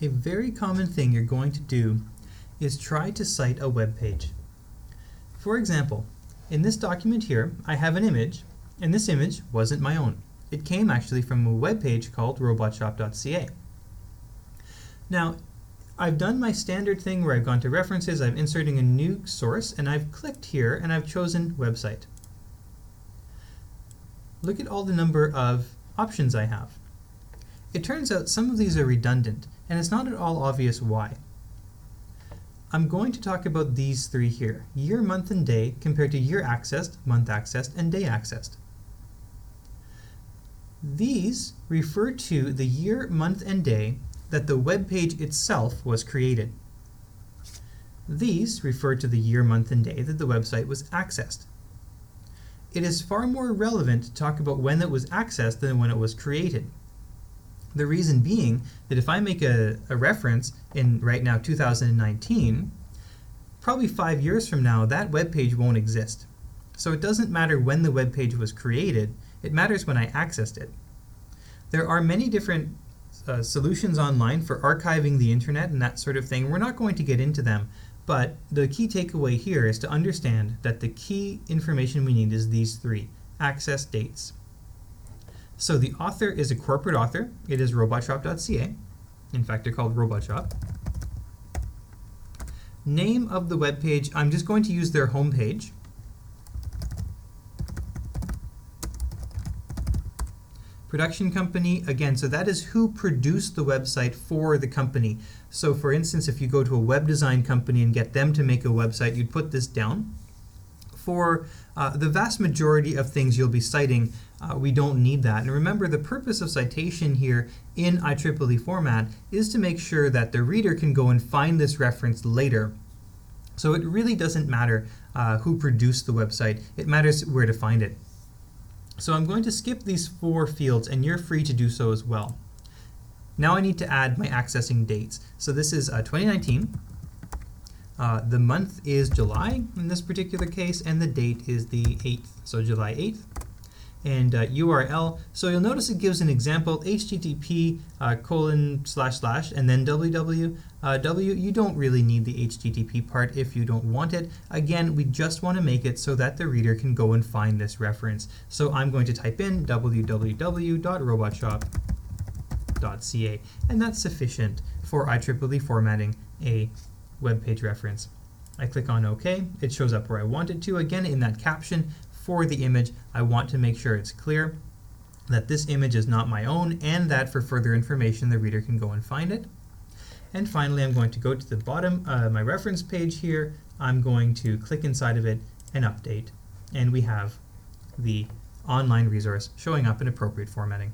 A very common thing you're going to do is try to cite a web page. For example, in this document here, I have an image, and this image wasn't my own. It came actually from a web page called robotshop.ca. Now, I've done my standard thing where I've gone to references, I'm inserting a new source, and I've clicked here and I've chosen website. Look at all the number of options I have. It turns out some of these are redundant, and it's not at all obvious why. I'm going to talk about these three here, year, month, and day, compared to year accessed, month accessed, and day accessed. These refer to the year, month, and day that the web page itself was created. These refer to the year, month, and day that the website was accessed. It is far more relevant to talk about when it was accessed than when it was created. The reason being that if I make a reference in right now 2019, probably 5 years from now that web page won't exist. So it doesn't matter when the web page was created, it matters when I accessed it. There are many different solutions online for archiving the internet and that sort of thing. We're not going to get into them, but the key takeaway here is to understand that the key information we need is these three: access, dates. So the author is a corporate author. It is robotshop.ca. In fact, they're called robotshop. Name of the web page, I'm just going to use their home page. Production company, again, so that is who produced the website for the company. So for instance, if you go to a web design company and get them to make a website, you'd put this down. For the vast majority of things you'll be citing, we don't need that. And remember, the purpose of citation here in IEEE format is to make sure that the reader can go and find this reference later. So it really doesn't matter who produced the website, it matters where to find it. So I'm going to skip these 4 fields, and you're free to do so as well. Now I need to add my accessing dates. So this is 2019. The month is July in this particular case, and the date is the 8th, so July 8th. And URL, so you'll notice it gives an example, http : and then www. You don't really need the HTTP part if you don't want it. Again, we just want to make it so that the reader can go and find this reference. So I'm going to type in www.robotshop.ca, and that's sufficient for IEEE formatting a web page reference. I click on OK. It shows up where I want it to. Again, in that caption for the image, I want to make sure it's clear that this image is not my own, and that for further information the reader can go and find it. And finally, I'm going to go to the bottom my reference page here. I'm going to click inside of it and update, and we have the online resource showing up in appropriate formatting.